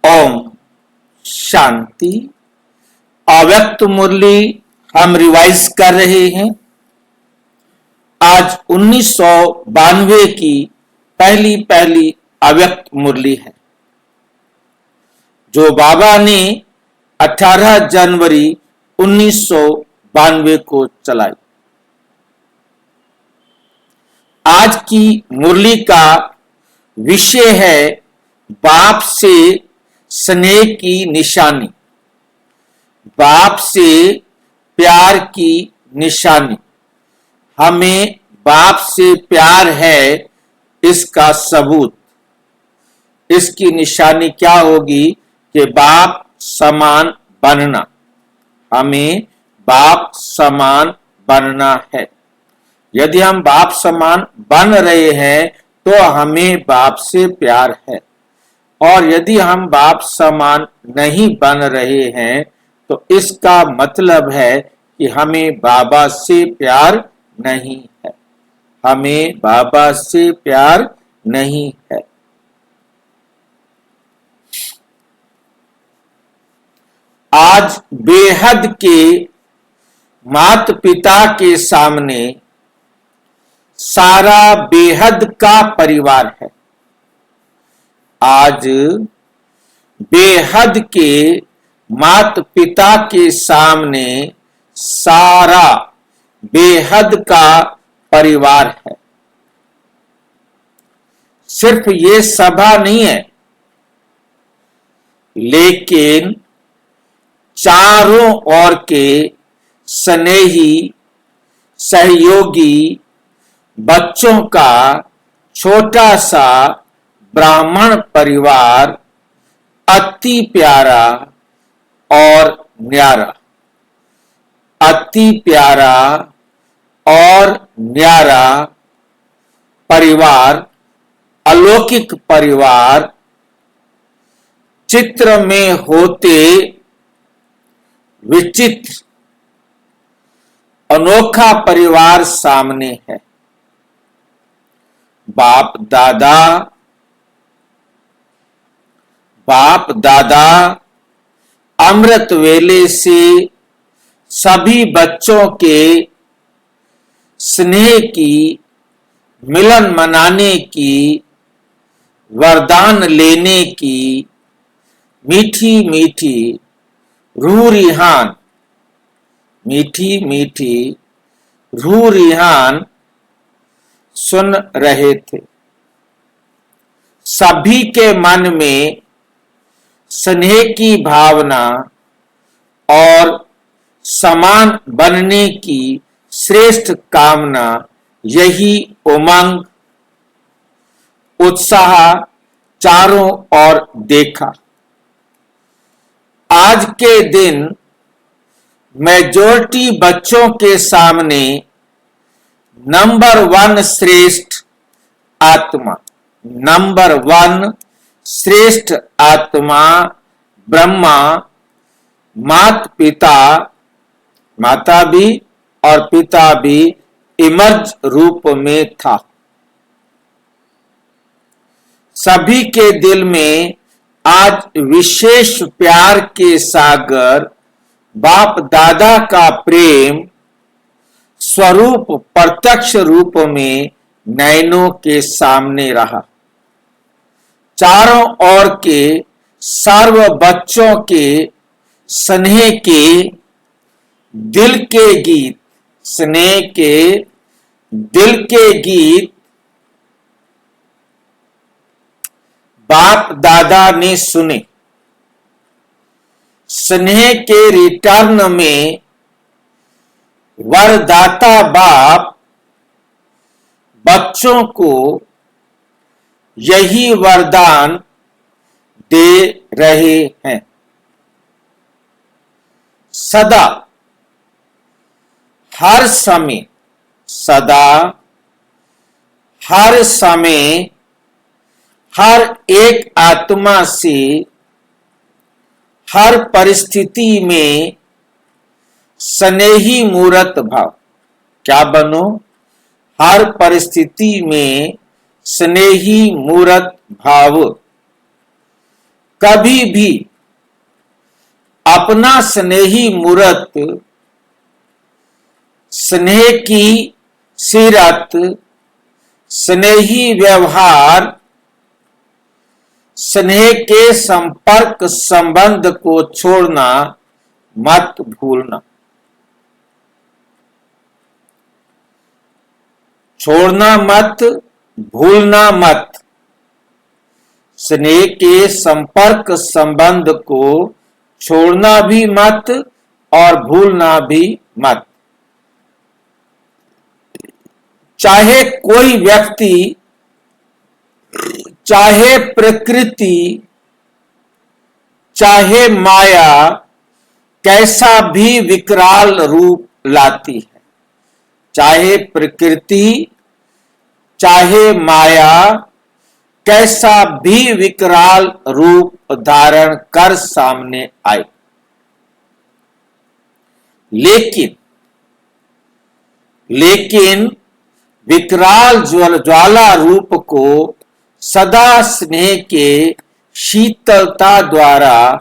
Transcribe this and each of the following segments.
ओम शांति। अव्यक्त मुरली हम रिवाइज कर रहे हैं। आज 1992 की पहली अव्यक्त मुरली है जो बाबा ने 18 जनवरी 1992 को चलाई। आज की मुरली का विषय है बाप से स्नेह की निशानी, बाप से प्यार की निशानी। हमें बाप से प्यार है इसका सबूत। इसकी निशानी क्या होगी कि बाप समान बनना। हमें बाप समान बनना है। यदि हम बाप समान बन रहे हैं तो हमें बाप से प्यार है, और यदि हम बाप समान नहीं बन रहे हैं तो इसका मतलब है कि हमें बाबा से प्यार नहीं है। हमें बाबा से प्यार नहीं है। आज बेहद के माता पिता के सामने सारा बेहद का परिवार है। आज बेहद के माता पिता के सामने सारा बेहद का परिवार है। सिर्फ ये सभा नहीं है, लेकिन चारों ओर के स्नेही सहयोगी बच्चों का छोटा सा ब्राह्मण परिवार अति प्यारा और न्यारा, अति प्यारा और न्यारा परिवार, अलौकिक परिवार चित्र में होते विचित्र अनोखा परिवार सामने है। बाप दादा अमृत वेले से सभी बच्चों के स्नेह की, मिलन मनाने की, वरदान लेने की मीठी मीठी रूह रिहान, मीठी मीठी रूह रिहान सुन रहे थे। सभी के मन में स्नेह की भावना और समान बनने की श्रेष्ठ कामना, यही उमंग उत्साह चारों ओर देखा। आज के दिन मेजॉरिटी बच्चों के सामने नंबर 1 श्रेष्ठ आत्मा, नंबर 1 श्रेष्ठ आत्मा ब्रह्मा, माता भी और पिता भी इमर्ज रूप में था। सभी के दिल में आज विशेष प्यार के सागर बाप दादा का प्रेम स्वरूप प्रत्यक्ष रूप में नैनों के सामने रहा। चारों ओर के सर्व बच्चों के स्नेह के दिल के गीत, स्नेह के दिल के गीत बाप दादा ने सुने। स्नेह के रिटर्न में वरदाता बाप बच्चों को यही वरदान दे रहे हैं। सदा, हर समय, सदा, हर समय, हर एक आत्मा से हर परिस्थिति में स्नेही मूर्त भाव। क्या बनो? हर परिस्थिति में स्नेही मूर्त भाव कभी भी अपना स्नेही मूरत, स्नेह की सीरत, स्नेही व्यवहार, स्नेह के संपर्क संबंध को छोड़ना मत भूलना। छोड़ना मत, भूलना मत। स्नेह के संपर्क संबंध को छोड़ना भी मत और भूलना भी मत। चाहे कोई व्यक्ति, चाहे प्रकृति, चाहे माया कैसा भी विकराल रूप लाती है, चाहे प्रकृति, चाहे माया कैसा भी विकराल रूप धारण कर सामने आए, लेकिन विकराल ज्वाला रूप को सदा स्नेह के शीतलता द्वारा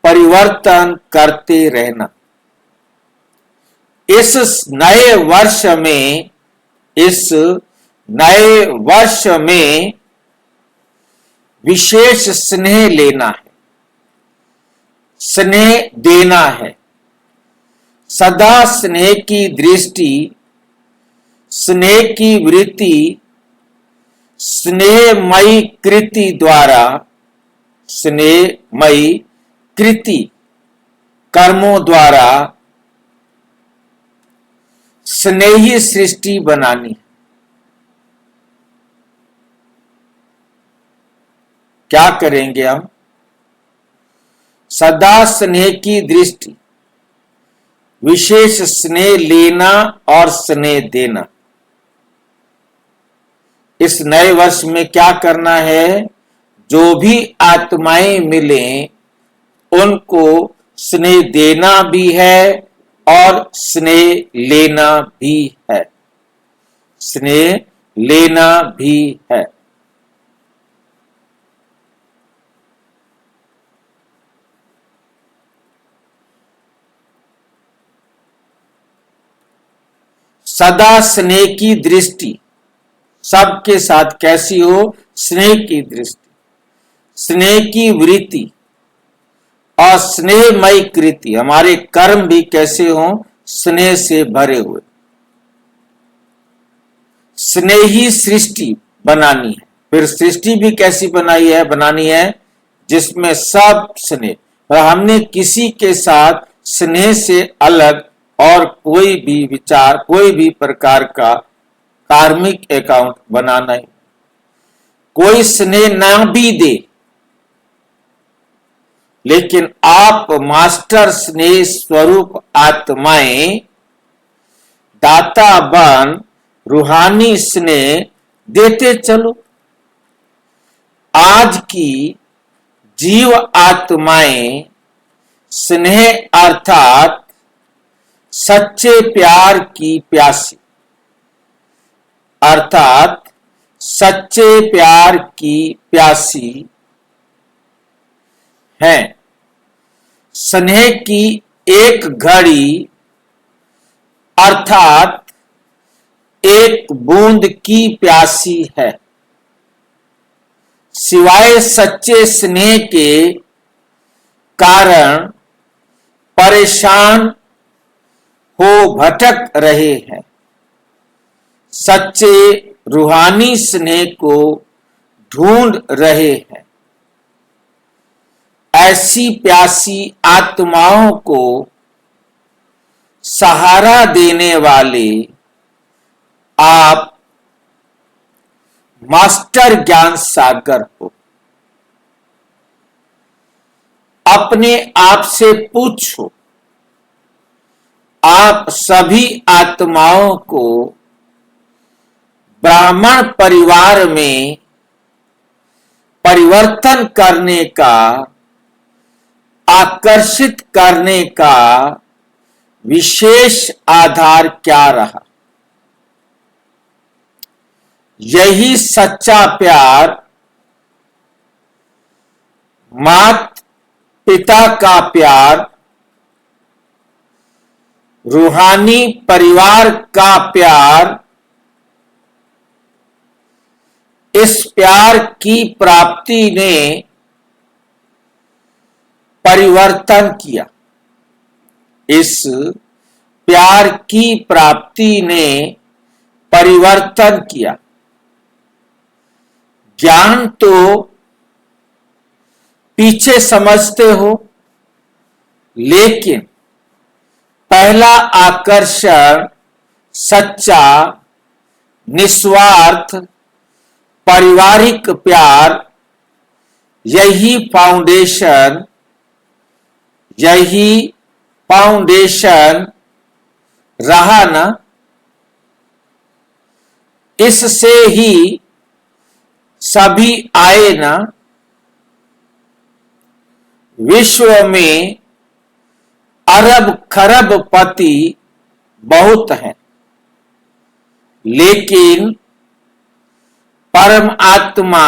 परिवर्तन करते रहना। इस नए वर्ष में विशेष स्नेह लेना है, स्नेह देना है। सदा स्नेह की दृष्टि, स्नेह की वृत्ति, स्नेहमयी कृति द्वारा, स्नेहमयी कृति कर्मों द्वारा स्नेही सृष्टि बनानी है। क्या करेंगे हम? सदा स्नेह की दृष्टि, विशेष स्नेह लेना और स्नेह देना। इस नए वर्ष में क्या करना है? जो भी आत्माएं मिलें उनको स्नेह देना भी है और स्नेह लेना भी है, स्नेह लेना भी है। सदा स्नेह की दृष्टि सबके साथ कैसी हो? स्नेह की दृष्टि, स्नेह की वृत्ति और स्नेहमयी कृति। हमारे कर्म भी कैसे हो? स्नेह से भरे हुए। स्नेही सृष्टि बनानी है। फिर सृष्टि भी कैसी बनानी है? जिसमें सब स्नेह, और हमने किसी के साथ स्नेह से अलग और कोई भी विचार, कोई भी प्रकार का कार्मिक अकाउंट बनाना है। कोई स्नेह ना भी दे, लेकिन आप मास्टर स्नेह स्वरूप आत्माएं, दाता बन रूहानी स्नेह देते चलो। आज की जीव आत्माएं स्नेह अर्थात सच्चे प्यार की प्यासी, अर्थात सच्चे प्यार की प्यासी हैं। स्नेह की एक घड़ी अर्थात एक बूंद की प्यासी है। सिवाय सच्चे स्नेह के कारण परेशान हो भटक रहे हैं। सच्चे रूहानी स्नेह को ढूंढ रहे हैं। ऐसी प्यासी आत्माओं को सहारा देने वाले आप मास्टर ज्ञान सागर हो। अपने आप से पूछो, आप सभी आत्माओं को ब्राह्मण परिवार में परिवर्तन करने का, आकर्षित करने का विशेष आधार क्या रहा? यही सच्चा प्यार मात पिता का प्यार, रूहानी परिवार का प्यार, इस प्यार की प्राप्ति ने परिवर्तन किया। इस प्यार की प्राप्ति ने परिवर्तन किया। ज्ञान तो पीछे समझते हो, लेकिन पहला आकर्षण सच्चा, निस्वार्थ, पारिवारिक प्यार, यही फाउंडेशन रहा ना। इससे ही सभी आए ना। विश्व में अरब खरब पति बहुत हैं, लेकिन परम आत्मा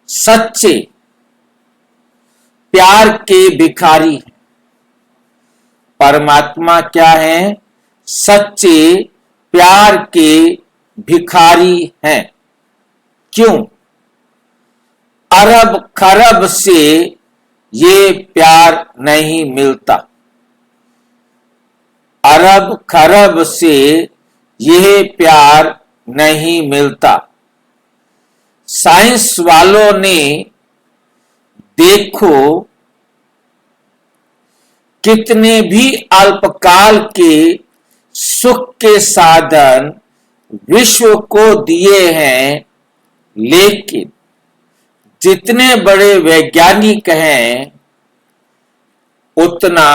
सच्चे प्यार के भिखारी हैं। परमात्मा क्या है? सच्चे प्यार के भिखारी हैं। क्यों? अरब खरब से ये प्यार नहीं मिलता। अरब खरब से यह प्यार नहीं मिलता। साइंस वालों ने देखो कितने भी अल्पकाल के सुख के साधन विश्व को दिए हैं, लेकिन जितने बड़े वैज्ञानिक हैं उतना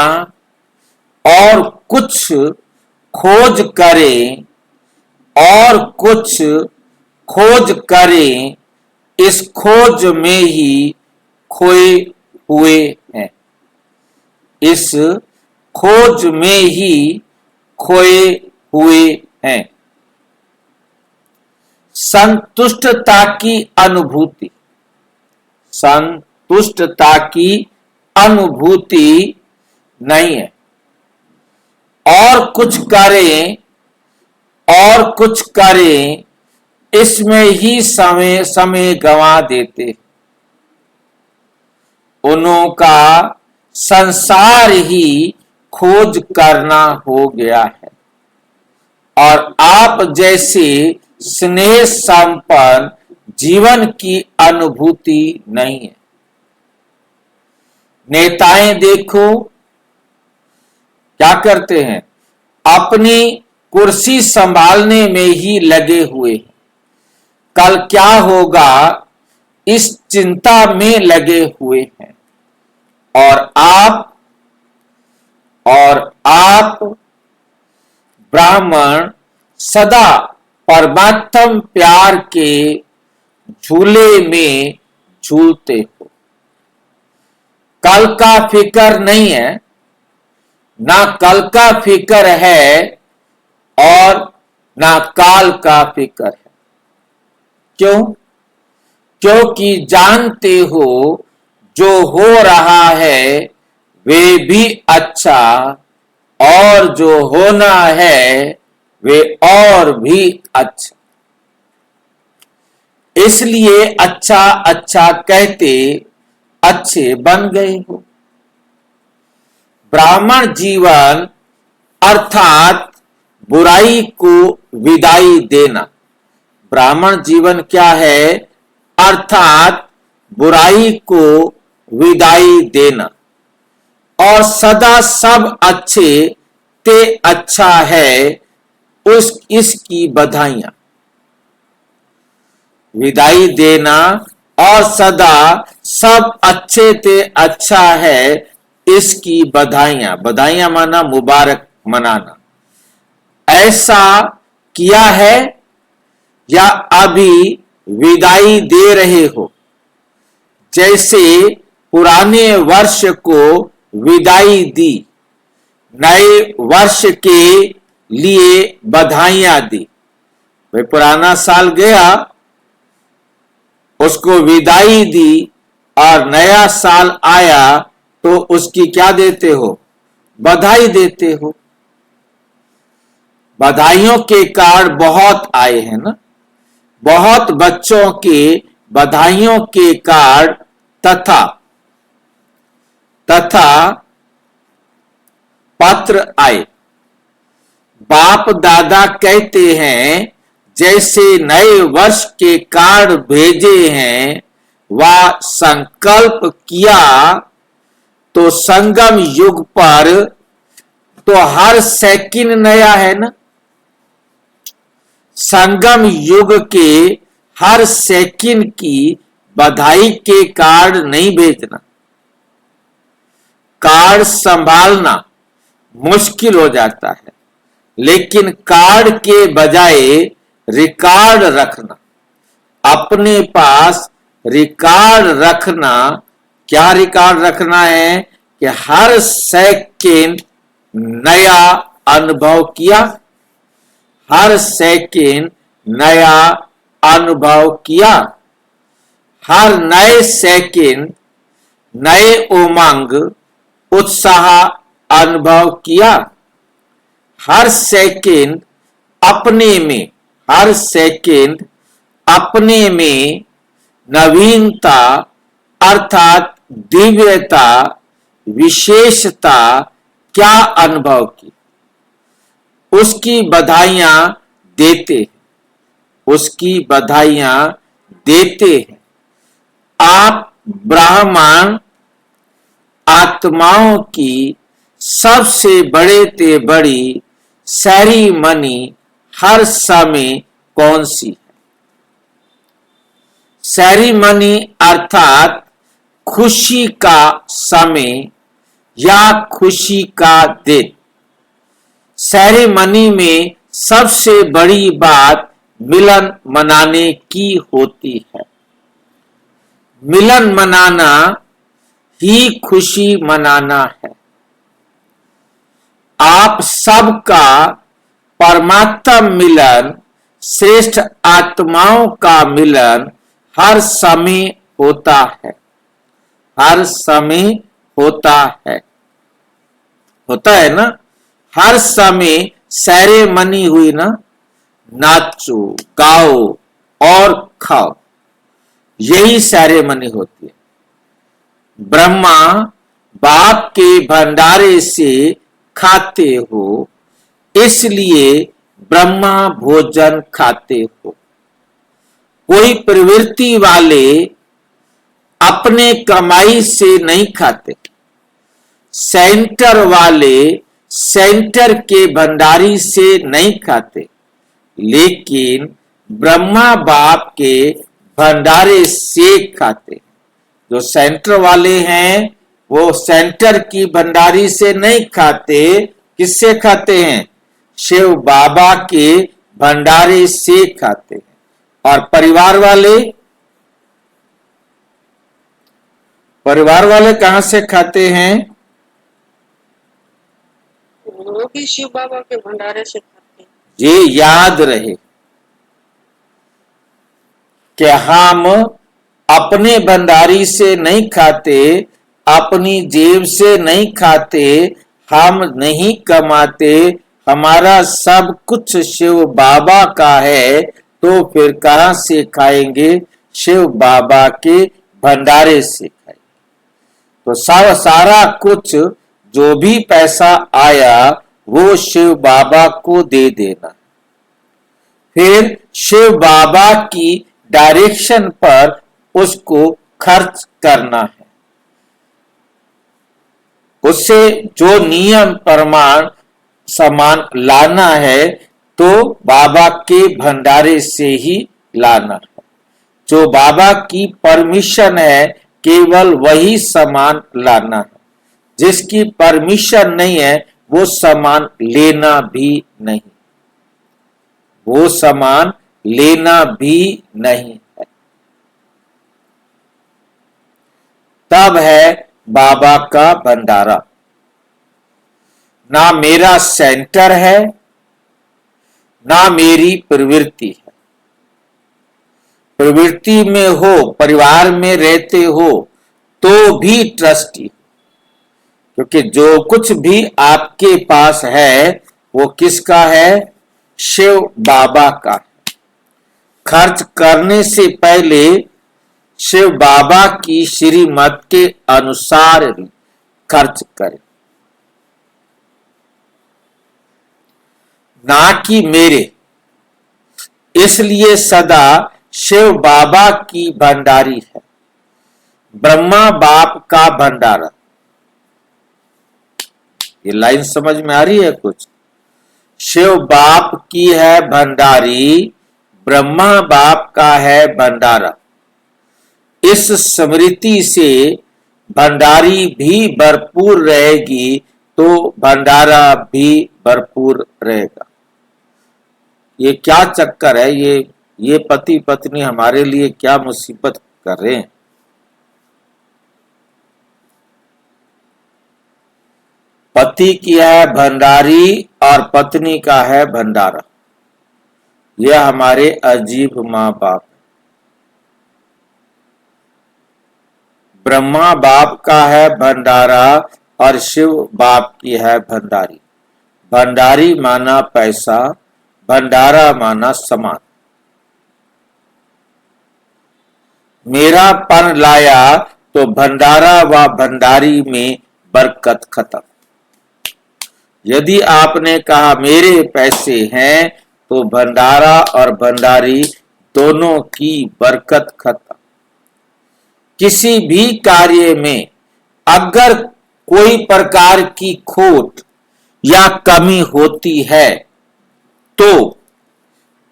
और कुछ खोज करें और कुछ खोज करें, इस खोज में ही खोए हुए हैं। इस खोज में ही खोए हुए हैं। संतुष्टता की अनुभूति, संतुष्टता की अनुभूति नहीं है। और कुछ करें और कुछ करें, इसमें ही समय गंवा देते। उनका संसार ही खोज करना हो गया है, और आप जैसे स्नेह संपन्न जीवन की अनुभूति नहीं है। नेताएं देखो क्या करते हैं, अपनी कुर्सी संभालने में ही लगे हुए हैं। कल क्या होगा इस चिंता में लगे हुए हैं। और आप ब्राह्मण सदा परमात्म प्यार के झूले में झूलते हो। कल का फिक्र नहीं है, ना कल का फिक्र है और ना काल का फिक्र है। क्यों? क्योंकि जानते हो जो हो रहा है वे भी अच्छा, और जो होना है वे और भी अच्छा। इसलिए अच्छा अच्छा कहते अच्छे बन गए हो। ब्राह्मण जीवन अर्थात बुराई को विदाई देना। ब्राह्मण जीवन क्या है? अर्थात बुराई को विदाई देना। और सदा सब अच्छे ते अच्छा है, इसकी बधाइयां। विदाई देना और सदा सब अच्छे ते अच्छा है, इसकी बधाइयां। बधाइयां माना मुबारक मनाना। ऐसा किया है या अभी विदाई दे रहे हो? जैसे पुराने वर्ष को विदाई दी, नए वर्ष के लिए बधाइयां दी। भाई पुराना साल गया, उसको विदाई दी और नया साल आया तो उसकी क्या देते हो? बधाई देते हो। बधाइयों के कार्ड बहुत आए हैं ना, बहुत बच्चों के बधाइयों के कार्ड तथा पत्र आए। बाप दादा कहते हैं जैसे नए वर्ष के कार्ड भेजे हैं व संकल्प किया तो संगम युग पर तो हर सेकंड नया है ना। संगम युग के हर सेकंड की बधाई के कार्ड नहीं भेजना। कार्ड संभालना मुश्किल हो जाता है, लेकिन कार्ड के बजाय रिकॉर्ड रखना, अपने पास रिकॉर्ड रखना। क्या रिकॉर्ड रखना है? कि हर सेकंड नया अनुभव किया, हर सेकंड नया अनुभव किया, हर नए सेकंड नए उमंग उत्साह अनुभव किया, हर सेकंड अपने में, हर सेकंड अपने में नवीनता अर्थात दिव्यता विशेषता क्या अनुभव की, उसकी बधाइयां देते हैं, उसकी बधाइयां देते हैं। आप ब्राह्मण आत्माओं की सबसे बड़े ते बड़ी सेरेमनी हर समय कौन सी है? सेरेमनी अर्थात खुशी का समय या खुशी का दिन। सेरेमनी में सबसे बड़ी बात मिलन मनाने की होती है। मिलन मनाना ही खुशी मनाना है। आप सबका परमात्मा मिलन, श्रेष्ठ आत्माओं का मिलन हर समय होता है, हर समय होता है, होता है ना। हर समय सेरेमनी हुई ना, नाचो गाओ और खाओ, यही सेरेमनी होती है। ब्रह्मा बाप के भंडारे से खाते हो, इसलिए ब्रह्मा भोजन खाते हो। कोई प्रवृत्ति वाले अपने कमाई से नहीं खाते, सेंटर वाले सेंटर के भंडारी से नहीं खाते, लेकिन ब्रह्मा बाप के भंडारे से खाते। जो सेंटर वाले हैं वो सेंटर की भंडारी से नहीं खाते, किससे खाते हैं? शिव बाबा के भंडारे से खाते हैं। और परिवार वाले कहां से खाते हैं? वो भी शिव बाबा के भंडारे से खाते हैं। ये याद रहे कि हम अपने भंडारी से नहीं खाते, अपनी जेब से नहीं खाते, हम नहीं कमाते, हमारा सब कुछ शिव बाबा का है, तो फिर कहां से खाएंगे? शिव बाबा के भंडारे से खाएंगे। तो सारा कुछ जो भी पैसा आया वो शिव बाबा को दे देना, फिर शिव बाबा की डायरेक्शन पर उसको खर्च करना है। उससे जो नियम प्रमाण सामान लाना है तो बाबा के भंडारे से ही लाना है। जो बाबा की परमिशन है केवल वही सामान लाना है, जिसकी परमिशन नहीं है वो सामान लेना भी नहीं, वो सामान लेना भी नहीं है। तब है बाबा का भंडारा। ना मेरा सेंटर है, ना मेरी प्रवृत्ति है। प्रवृत्ति में हो, परिवार में रहते हो, तो भी ट्रस्टी, क्योंकि जो कुछ भी आपके पास है वो किसका है? शिव बाबा का। खर्च करने से पहले शिव बाबा की श्रीमत के अनुसार ही खर्च करें, ना कि मेरे। इसलिए सदा शिव बाबा की भंडारी है, ब्रह्मा बाप का भंडारा। ये लाइन समझ में आ रही है कुछ? शिव बाप की है भंडारी, ब्रह्मा बाप का है भंडारा। इस स्मृति से भंडारी भी भरपूर रहेगी तो भंडारा भी भरपूर रहेगा। ये क्या चक्कर है? ये पति पत्नी हमारे लिए क्या मुसीबत कर रहे हैं। पति की है भंडारी और पत्नी का है भंडारा। यह हमारे अजीब माँ बाप। ब्रह्मा बाप का है भंडारा और शिव बाप की है भंडारी। भंडारी माना पैसा, भंडारा माना समान। मेरा पन लाया तो भंडारा व भंडारी में बरकत खत्म। यदि आपने कहा मेरे पैसे हैं तो भंडारा और भंडारी दोनों की बरकत खत्म। किसी भी कार्य में अगर कोई प्रकार की खोट या कमी होती है तो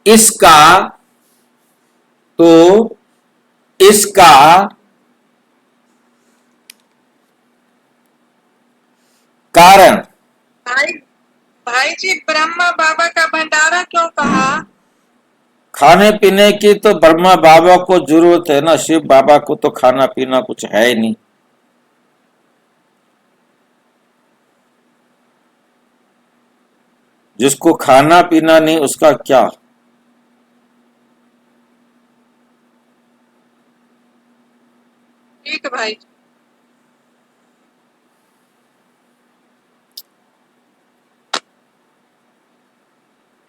इसका कारण भाई भाई जी, ब्रह्मा बाबा का भंडारा क्यों कहा? खाने पीने की तो ब्रह्मा बाबा को जरूरत है ना, शिव बाबा को तो खाना पीना कुछ है ही नहीं। जिसको खाना पीना नहीं उसका क्या? ठीक है भाई।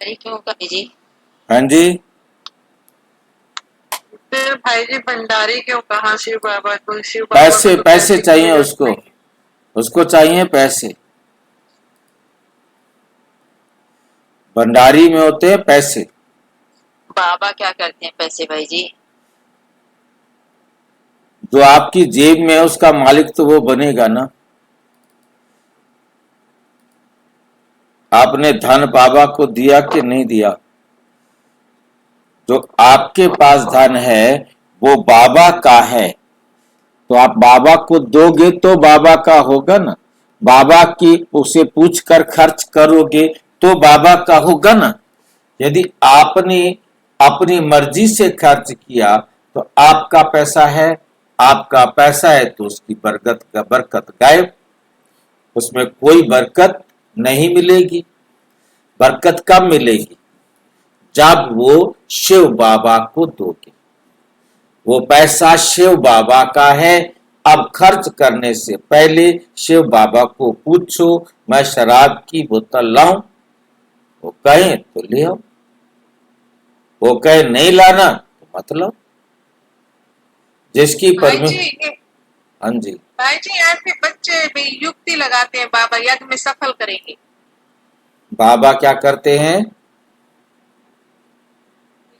क्यों कभी जी? हाँ जी, फिर भाई जी भंडारी क्यों कहा शिव बाबा को? शिव बाबा पैसे को तो पैसे की चाहिए जरूरत उसको, नहीं। उसको चाहिए पैसे। भंडारी में होते हैं पैसे। बाबा क्या करते हैं पैसे भाई जी? जो आपकी जेब में है उसका मालिक तो वो बनेगा ना। आपने धन बाबा को दिया कि नहीं दिया? जो आपके पास धन है वो बाबा का है, तो आप बाबा को दोगे तो बाबा का होगा ना। बाबा की उसे पूछ कर खर्च करोगे तो बाबा का होगा ना। यदि आपने अपनी मर्जी से खर्च किया तो आपका पैसा है, आपका पैसा है तो उसकी बरकत गायब। उसमें कोई बरकत नहीं मिलेगी। बरकत कब मिलेगी? जब वो शिव बाबा को दोगे। वो पैसा शिव बाबा का है। अब खर्च करने से पहले शिव बाबा को पूछो मैं शराब की बोतल लाऊं? वो कहे तो ले आओ, वो कहे नहीं लाना तो मत लाओ। जिसकी परमिशन। हाँ जी भाई जी, ऐसे बच्चे भी युक्ति लगाते हैं बाबा यज्ञ में सफल करेंगे। बाबा क्या करते हैं?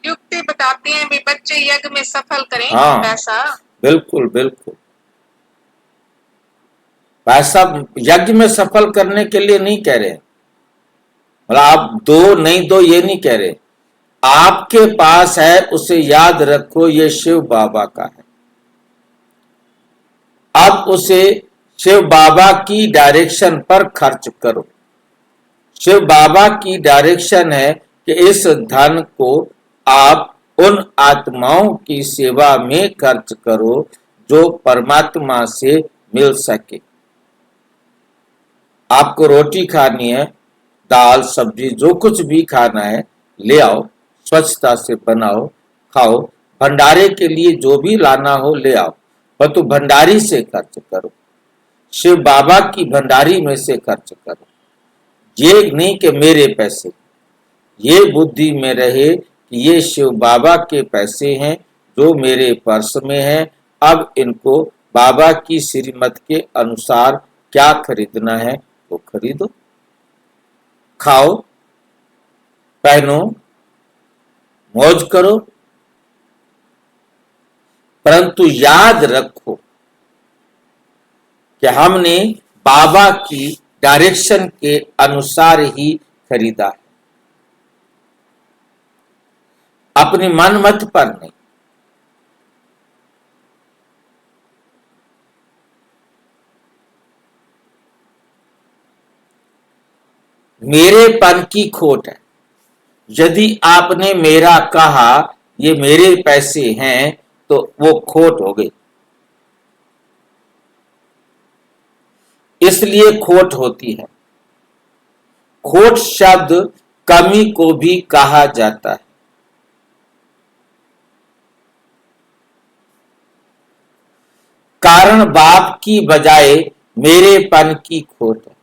युक्ति बताते हैं भी बच्चे यज्ञ में सफल करेंगे। हाँ पैसा बिल्कुल बिल्कुल। पैसा यज्ञ में सफल करने के लिए नहीं कह रहे, मतलब आप दो नहीं दो ये नहीं कह रहे। आपके पास है उसे याद रखो ये शिव बाबा का है। अब उसे शिव बाबा की डायरेक्शन पर खर्च करो। शिव बाबा की डायरेक्शन है कि इस धन को आप उन आत्माओं की सेवा में खर्च करो जो परमात्मा से मिल सके। आपको रोटी खानी है, दाल सब्जी जो कुछ भी खाना है ले आओ, स्वच्छता से बनाओ, खाओ। भंडारे के लिए जो भी लाना हो ले आओ। पर तू भंडारी से खर्च करो, शिव बाबा की भंडारी में से खर्च करो। ये नहीं कि मेरे पैसे, ये बुद्धि में रहे कि ये शिव बाबा के पैसे हैं जो मेरे पर्स में है। अब इनको बाबा की श्रीमत के अनुसार क्या खरीदना है वो खरीदो, खाओ, पहनो, मौज करो, परंतु याद रखो कि हमने बाबा की डायरेक्शन के अनुसार ही खरीदा है, अपने मन मत पर नहीं। मेरेपन की खोट है। यदि आपने मेरा कहा ये मेरे पैसे हैं तो वो खोट हो गई, इसलिए खोट होती है। खोट शब्द कमी को भी कहा जाता है। कारण बाप की बजाय मेरेपन की खोट है।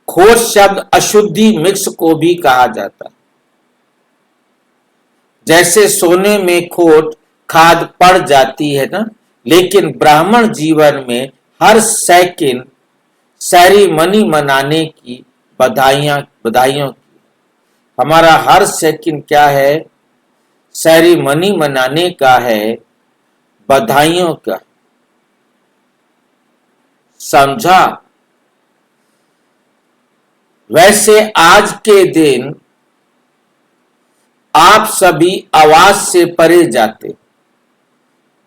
खोट शब्द अशुद्धि मिक्स को भी कहा जाता है। जैसे सोने में खोट खाद पड़ जाती है ना, लेकिन ब्राह्मण जीवन में हर सेकंड सेरेमनी मनाने की बधाइयों की। हमारा हर सेकंड क्या है? सेरेमनी मनाने का है, बधाइयों का। समझा? वैसे आज के दिन आप सभी आवाज से परे जाते।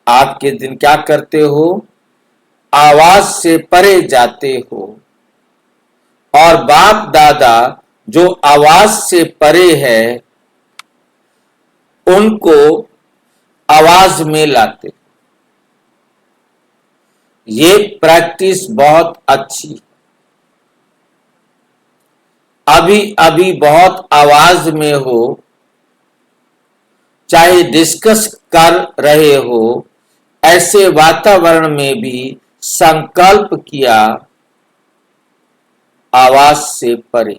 आज के दिन क्या करते हो? आवाज से परे जाते हो। और बाप दादा जो आवाज से परे है उनको आवाज में लाते। ये प्रैक्टिस बहुत अच्छी है। अभी अभी बहुत आवाज में हो, चाहे डिस्कस कर रहे हो, ऐसे वातावरण में भी संकल्प किया आवाज से परे।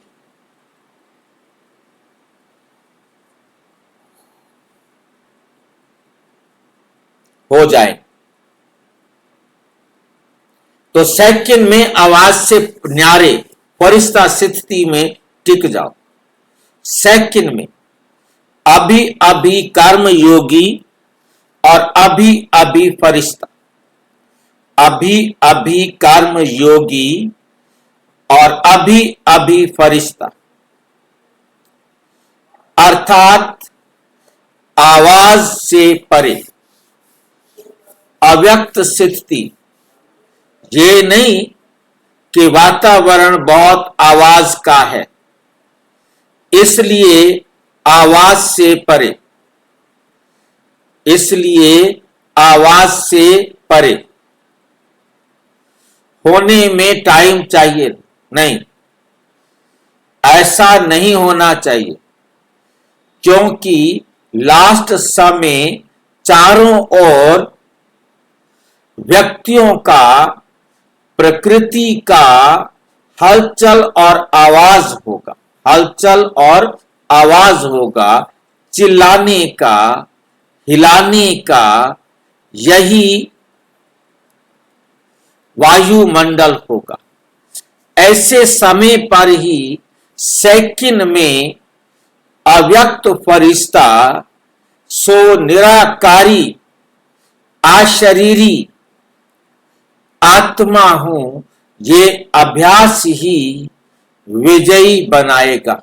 हो जाए तो सेकंड में आवाज से न्यारे फरिश्ता स्थिति में टिक जाओ। सेकंड में अभी अभी कर्म योगी और अभी अभी फरिश्ता। अभी अभी कर्म योगी और अभी अभी फरिश्ता, अर्थात आवाज से परे, अव्यक्त स्थिति। ये नहीं कि वातावरण बहुत आवाज का है इसलिए आवाज से परे, इसलिए आवाज से परे होने में टाइम चाहिए। नहीं, ऐसा नहीं होना चाहिए, क्योंकि लास्ट समय चारों ओर व्यक्तियों का, प्रकृति का हलचल और आवाज होगा। हलचल और आवाज होगा, चिल्लाने का, हिलाने का। यही वायुमंडल होगा। ऐसे समय पर ही सेकंड में अव्यक्त फरिश्ता, सो निराकारी अशरीरी आत्मा हूं, ये अभ्यास ही विजयी बनाएगा।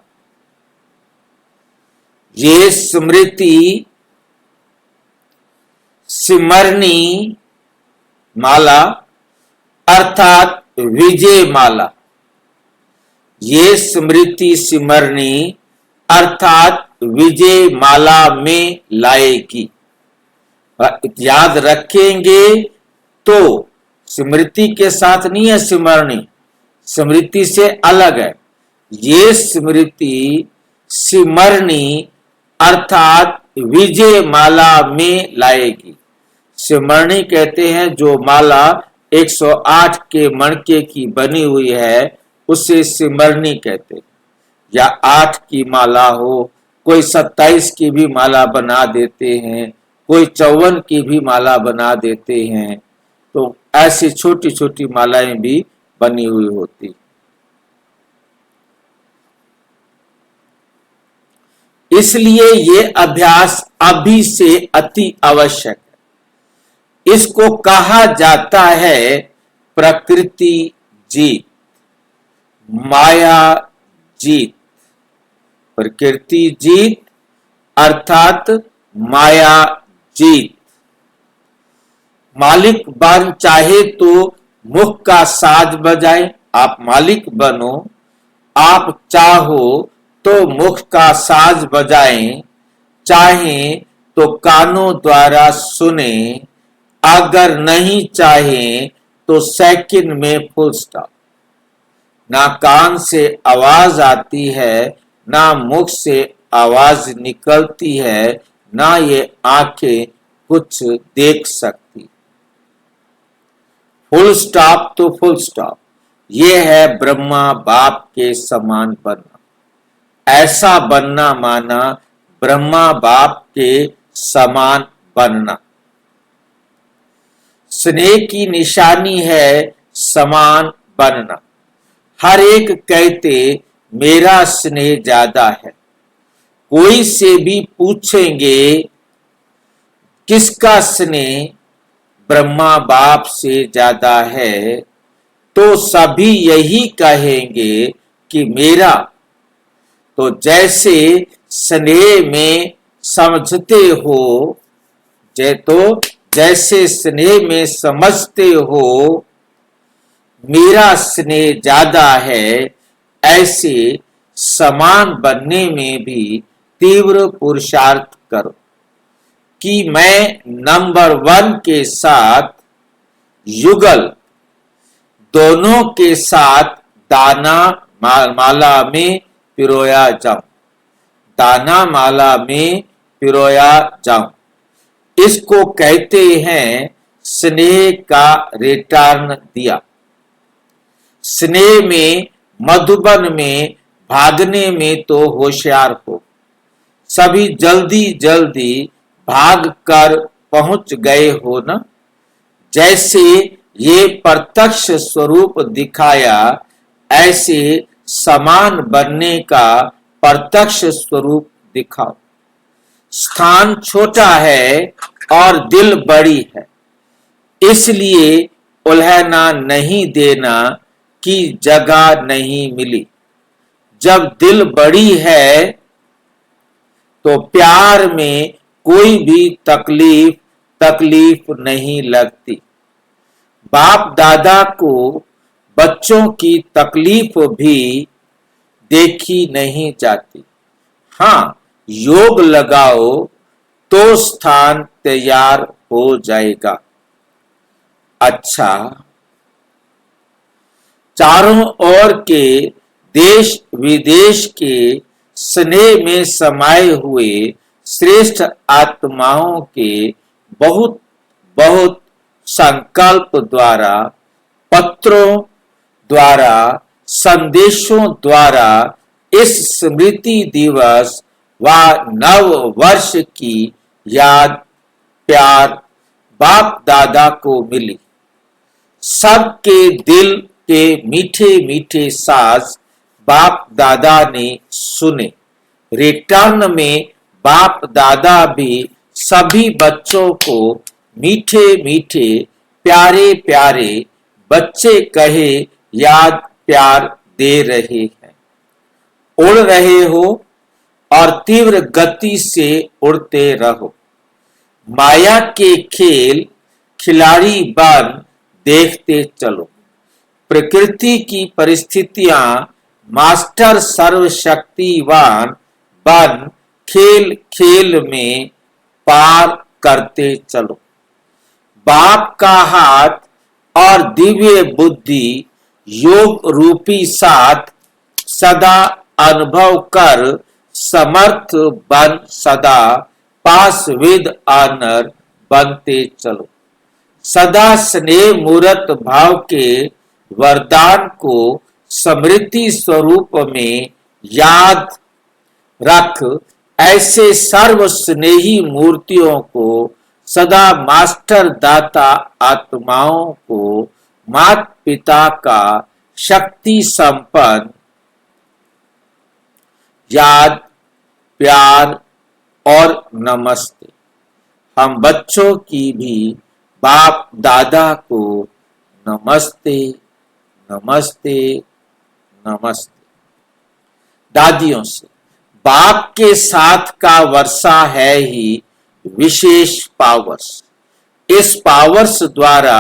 ये स्मृति सिमरनी माला अर्थात विजय माला, ये स्मृति सिमरनी अर्थात विजय माला में लाएगी। याद रखेंगे तो स्मृति के साथ नहीं है सिमरनी, स्मृति से अलग है। ये स्मृति सिमरनी अर्थात विजय माला में लाएगी। सिमरनी कहते हैं जो माला 108 के मणके की बनी हुई है उसे सिमरनी कहते हैं। या 8 की माला हो, कोई 27 की भी माला बना देते हैं, कोई 54 की भी माला बना देते हैं। तो ऐसी छोटी छोटी मालाएं भी बनी हुई होती। इसलिए ये अभ्यास अभी से अति आवश्यक है। इसको कहा जाता है प्रकृति जीत, माया जीत। प्रकृति जीत अर्थात माया जीत। मालिक बन चाहे तो मुख का साज बजाए, आप मालिक बनो। आप चाहो तो मुख का साज बजाएं, चाहें तो कानों द्वारा सुने, अगर नहीं चाहें तो सेकंड में फुल स्टॉप। ना कान से आवाज आती है, ना मुख से आवाज निकलती है, ना ये आंखें कुछ देख सकती। फुल स्टॉप तो फुल स्टॉप। ये है ब्रह्मा बाप के समान बनना। ऐसा बनना माना ब्रह्मा बाप के समान बनना। स्नेह की निशानी है समान बनना। हर एक कहते मेरा स्नेह ज्यादा है। कोई से भी पूछेंगे किसका स्नेह ब्रह्मा बाप से ज्यादा है, तो सभी यही कहेंगे कि मेरा। तो जैसे स्नेह में समझते हो, जैसे स्नेह में समझते हो मेरा स्नेह ज्यादा है, ऐसे समान बनने में भी तीव्र पुरुषार्थ करो कि मैं नंबर 1 के साथ युगल दोनों के साथ दाना माला में पिरोया जाऊं। दाना माला में पिरोया जाऊं। इसको कहते हैं स्नेह का रिटर्न दिया। स्नेह में मधुबन में भागने में तो होशियार हो। सभी जल्दी जल्दी भाग कर पहुंच गए हो ना। जैसे ये प्रत्यक्ष स्वरूप दिखाया, ऐसे समान बनने का प्रत्यक्ष स्वरूप दिखाओ। स्थान छोटा है और दिल बड़ी है, इसलिए उल्हना नहीं देना कि जगह नहीं मिली। जब दिल बड़ी है तो प्यार में कोई भी तकलीफ नहीं लगती। बाप दादा को बच्चों की तकलीफ भी देखी नहीं जाती। हाँ, योग लगाओ तो स्थान तैयार हो जाएगा। अच्छा, चारों ओर के देश विदेश के स्नेह में समाये हुए श्रेष्ठ आत्माओं के बहुत बहुत संकल्प द्वारा, पत्रों द्वारा, संदेशों द्वारा इस स्मृति दिवस व नव वर्ष की याद प्यार बाप दादा को मिली। सबके दिल के मीठे मीठे साज बाप दादा ने सुने। रिटर्न में बाप दादा भी सभी बच्चों को मीठे मीठे प्यारे प्यारे बच्चे कहे याद प्यार दे रहे हैं। उड़ रहे हो और तीव्र गति से उड़ते रहो। माया के खेल खिलाड़ी बन देखते चलो। प्रकृति की परिस्थितियां मास्टर सर्वशक्तिवान बन खेल खेल में पार करते चलो। बाप का हाथ और दिव्य बुद्धि योग रूपी साथ सदा अनुभव कर समर्थ बन सदा पास विद ऑनर बनते चलो। सदा स्नेह मूर्त भाव के वरदान को स्मृति स्वरूप में याद रख ऐसे सर्व स्नेही मूर्तियों को सदा मास्टर दाता आत्माओं को माता पिता का शक्ति संपन्न याद प्यार और नमस्ते। हम बच्चों की भी बाप दादा को नमस्ते नमस्ते नमस्ते। दादियों से बाप के साथ का वर्षा है ही विशेष पावर्स। इस पावर्स द्वारा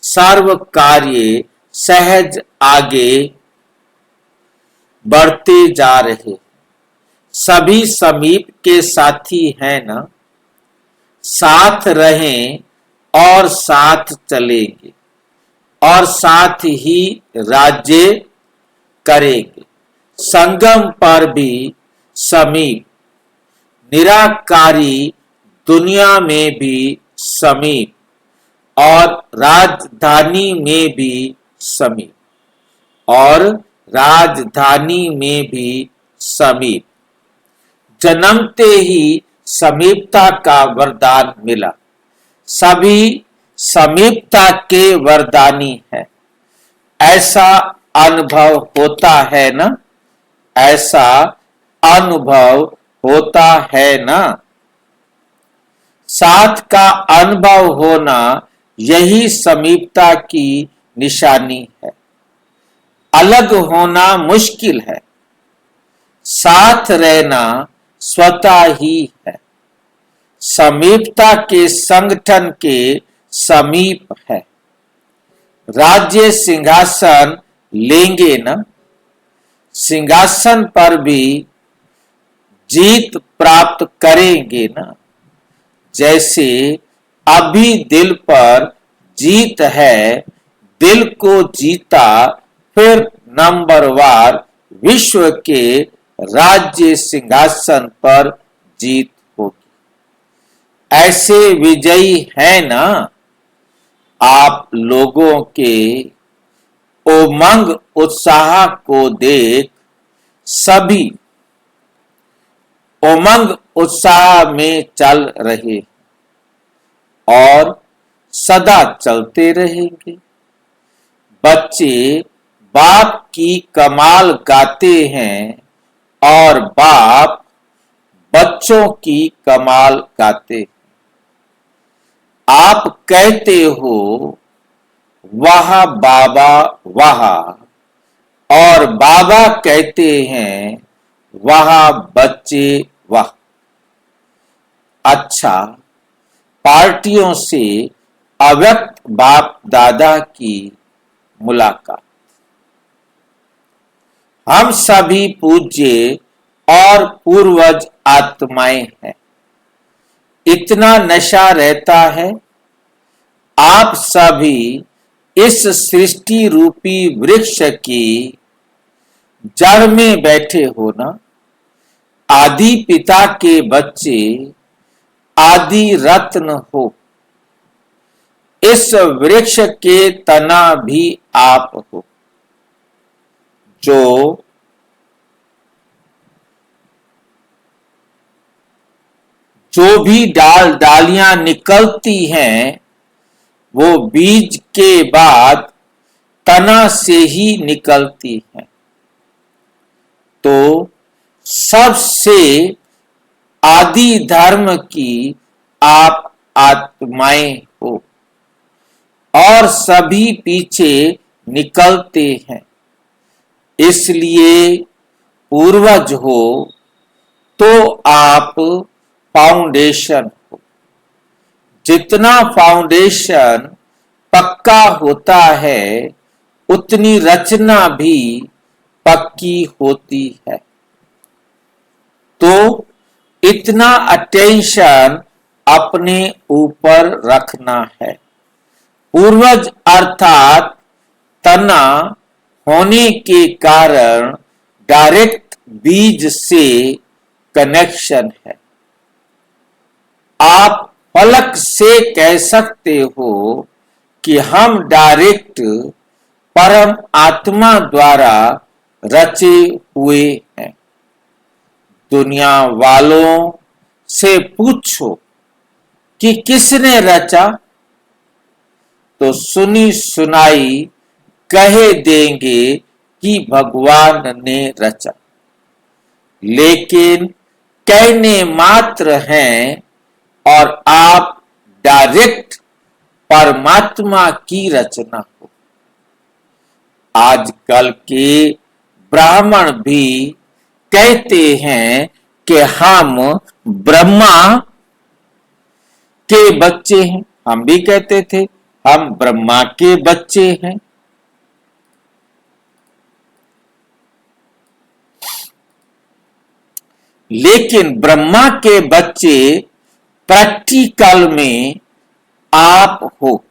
सर्व कार्य सहज आगे बढ़ते जा रहे। सभी समीप के साथी हैं ना, साथ रहें और साथ चलेंगे और साथ ही राज्य करेंगे। संगम पर भी समीप, निराकारी दुनिया में भी समीप और राजधानी में भी समीप और राजधानी में भी समीप। जन्मते ही समीपता का वरदान मिला। सभी समीपता के वरदानी है। ऐसा अनुभव होता है ना, ऐसा अनुभव होता है ना। साथ का अनुभव होना यही समीपता की निशानी है। अलग होना मुश्किल है, साथ रहना स्वतः ही है। समीपता के संगठन के समीप है। राज्य सिंहासन लेंगे ना, सिंहासन पर भी जीत प्राप्त करेंगे ना। जैसे अभी दिल पर जीत है, दिल को जीता फिर नंबरवार विश्व के राज्य सिंहासन पर जीत होगी। ऐसे विजयी है ना। आप लोगों के उमंग उत्साह को देख सभी उमंग उत्साह में चल रहे और सदा चलते रहेंगे। बच्चे बाप की कमाल गाते हैं और बाप बच्चों की कमाल गाते हैं। आप कहते हो वाह बाबा वाह, और बाबा कहते हैं वाह बच्चे वाह। अच्छा, पार्टियों से अव्यक्त बाप दादा की मुलाकात। हम सभी पूज्य और पूर्वज आत्माएं हैं। इतना नशा रहता है। आप सभी इस सृष्टि रूपी वृक्ष की जड़ में बैठे हो ना। आदि पिता के बच्चे, आदि रत्न हो। इस वृक्ष के तना भी आप हो। जो भी डालियां निकलती हैं वो बीज के बाद तना से ही निकलती हैं। तो सबसे आदि धर्म की आप आत्माएं हो और सभी पीछे निकलते हैं। इसलिए पूर्वज हो तो आप फाउंडेशन हो। जितना फाउंडेशन पक्का होता है उतनी रचना भी पक्की होती है। तो इतना अटेंशन अपने ऊपर रखना है। पूर्वज अर्थात तना होने के कारण डायरेक्ट बीज से कनेक्शन है। आप पलक से कह सकते हो कि हम डायरेक्ट परम आत्मा द्वारा रचे हुए हैं। दुनिया वालों से पूछो कि किसने रचा, तो सुनी सुनाई कहे देंगे कि भगवान ने रचा। लेकिन कहने मात्र हैं और आप डायरेक्ट परमात्मा की रचना हो। आजकल के ब्राह्मण भी कहते हैं कि हम ब्रह्मा के बच्चे हैं। हम भी कहते थे हम ब्रह्मा के बच्चे हैं। लेकिन ब्रह्मा के बच्चे प्रैक्टिकल में आप हो।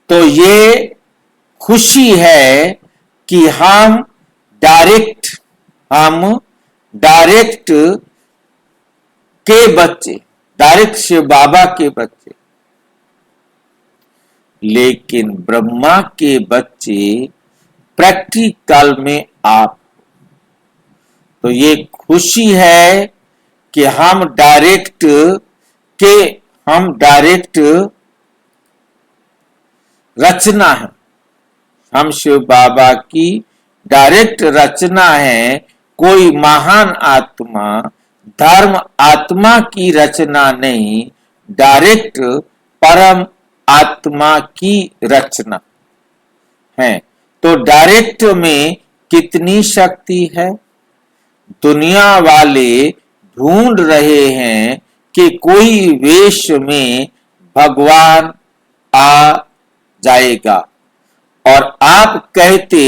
तो ये खुशी है कि हम डायरेक्ट के बच्चे, डायरेक्ट शिव बाबा के बच्चे। लेकिन ब्रह्मा के बच्चे प्रैक्टिकल में आप। तो ये खुशी है कि हम डायरेक्ट रचना है। हम शिव बाबा की डायरेक्ट रचना है। कोई महान आत्मा, धर्म आत्मा की रचना नहीं, डायरेक्ट परम आत्मा की रचना है। तो डायरेक्ट में कितनी शक्ति है? दुनिया वाले ढूंढ रहे हैं कि कोई वेश में भगवान आ जाएगा, और आप कहते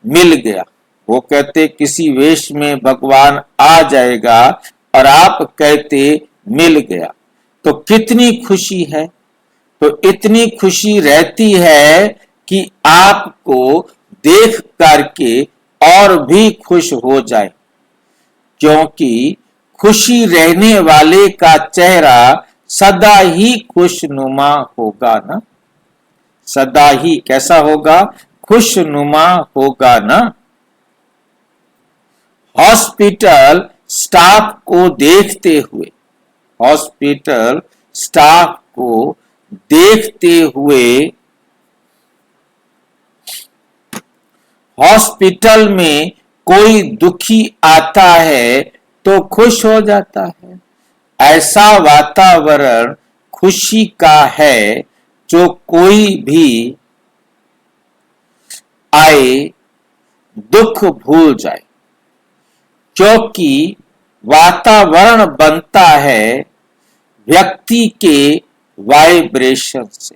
मिल गया। वो कहते किसी वेश में भगवान आ जाएगा और आप कहते मिल गया। तो कितनी खुशी है। तो इतनी खुशी रहती है कि आपको देख करके और भी खुश हो जाए, क्योंकि खुशी रहने वाले का चेहरा सदा ही खुशनुमा होगा ना। सदा ही कैसा होगा? खुशनुमा होगा ना। हॉस्पिटल स्टाफ को देखते हुए, हॉस्पिटल स्टाफ को देखते हुए हॉस्पिटल में कोई दुखी आता है तो खुश हो जाता है। ऐसा वातावरण खुशी का है। जो कोई भी आए दुख भूल जाए, क्योंकि वातावरण बनता है व्यक्ति के वाइब्रेशन से।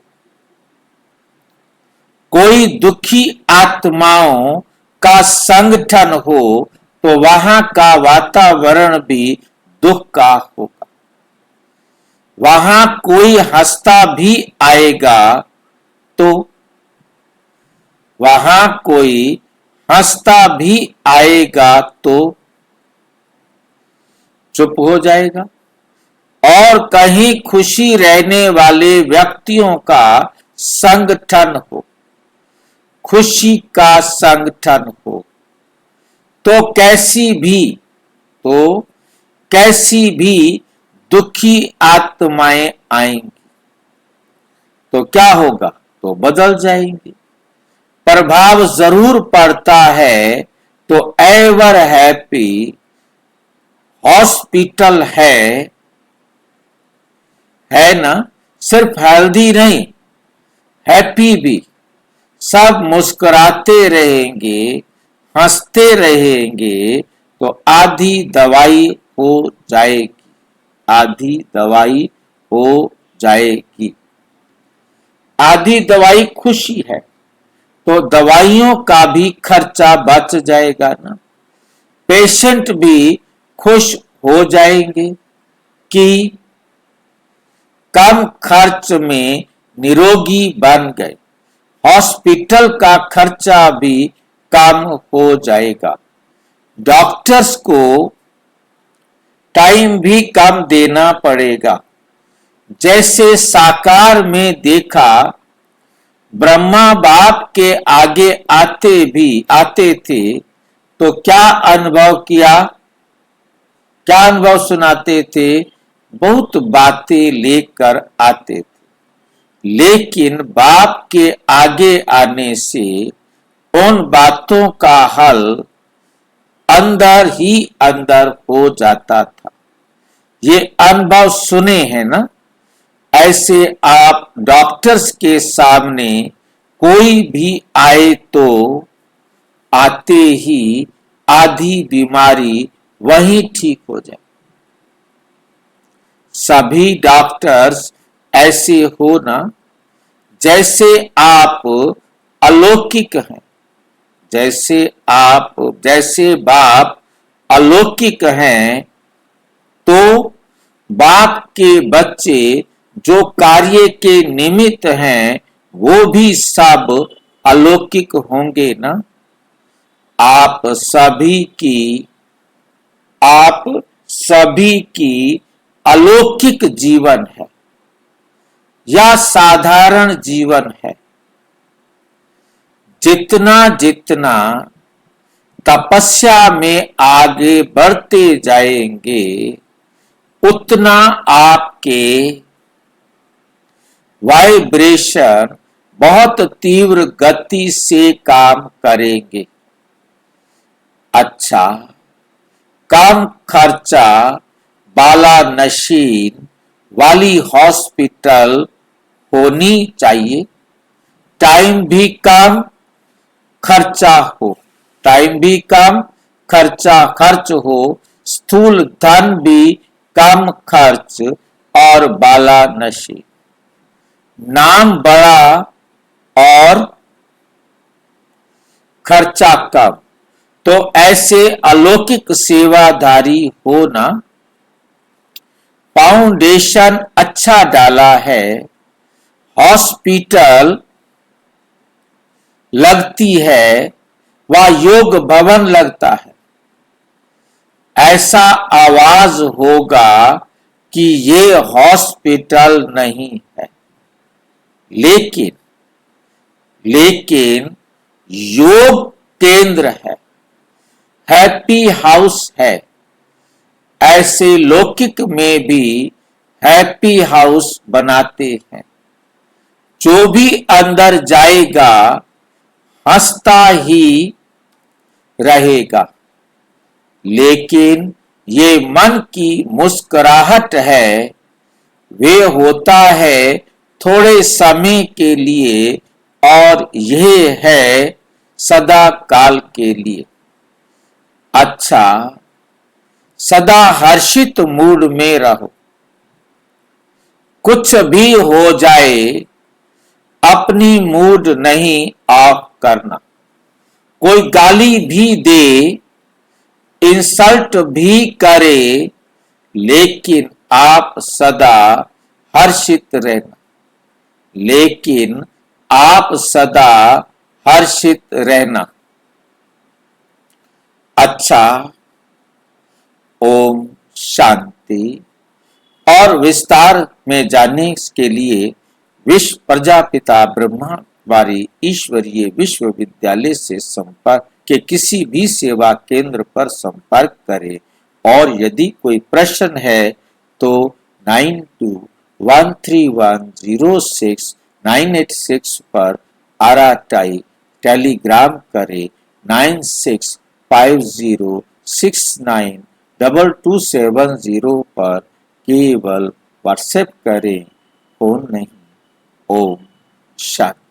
कोई दुखी आत्माओं का संगठन हो तो वहां का वातावरण भी दुख का होगा। वहां कोई हंसता भी आएगा तो वहां कोई हंसता भी आएगा तो चुप हो जाएगा। और कहीं खुशी रहने वाले व्यक्तियों का संगठन हो, खुशी का संगठन हो, तो कैसी भी दुखी आत्माएं आएंगी तो क्या होगा? तो बदल जाएंगी। प्रभाव जरूर पड़ता है। तो एवर हैप्पी हॉस्पिटल है ना। सिर्फ हेल्दी नहीं, हैप्पी भी। सब मुस्कुराते रहेंगे, हंसते रहेंगे तो आधी दवाई हो जाएगी। आधी दवाई हो जाएगी। आधी दवाई खुशी है, तो दवाइयों का भी खर्चा बच जाएगा ना। पेशेंट भी खुश हो जाएंगे कि कम खर्च में निरोगी बन गए। हॉस्पिटल का खर्चा भी कम हो जाएगा। डॉक्टर्स को टाइम भी कम देना पड़ेगा। जैसे साकार में देखा, ब्रह्मा बाप के आगे आते थे तो क्या अनुभव किया, क्या अनुभव सुनाते थे? बहुत बातें लेकर आते थे, लेकिन बाप के आगे आने से उन बातों का हल अंदर ही अंदर हो जाता था। ये अनुभव सुने हैं ना? ऐसे आप डॉक्टर्स के सामने कोई भी आए तो आते ही आधी बीमारी वहीं ठीक हो जाए। सभी डॉक्टर्स ऐसे हो ना? जैसे आप अलौकिक हैं, जैसे बाप अलौकिक हैं, तो बाप के बच्चे जो कार्य के निमित्त हैं वो भी सब अलौकिक होंगे ना? आप सभी की अलौकिक जीवन है या साधारण जीवन है। जितना जितना तपस्या में आगे बढ़ते जाएंगे, उतना आपके वाइब्रेशन बहुत तीव्र गति से काम करेंगे। अच्छा, कम खर्चा वाला मशीन वाली हॉस्पिटल होनी चाहिए। टाइम भी कम खर्चा हो, स्थूल धन भी कम खर्च और बाला नशे, नाम बड़ा और खर्चा कम। तो ऐसे अलौकिक सेवाधारी हो ना? फाउंडेशन अच्छा डाला है, हॉस्पिटल लगती है, वह योग भवन लगता है। ऐसा आवाज होगा कि ये हॉस्पिटल नहीं है, लेकिन योग केंद्र है, हैप्पी हाउस है। ऐसे लौकिक में भी हैप्पी हाउस बनाते हैं। जो भी अंदर जाएगा हंसता ही रहेगा, लेकिन ये मन की मुस्कुराहट है, वे होता है थोड़े समय के लिए और यह है सदा काल के लिए। अच्छा, सदा हर्षित मूड में रहो। कुछ भी हो जाए, अपनी मूड नहीं ऑफ करना। कोई गाली भी दे, इंसल्ट भी करे, लेकिन आप सदा हर्षित रहना। अच्छा, ओम शांति। और विस्तार में जानने के लिए विश्व प्रजापिता ब्रह्मा कुमारी ईश्वरीय विश्वविद्यालय से संपर्क के किसी भी सेवा केंद्र पर संपर्क करें। और यदि कोई प्रश्न है तो 9213106986 पर आरटीआई टेलीग्राम करें। 9650692270 पर केवल व्हाट्सएप करें, फोन नहीं। ओम शांति।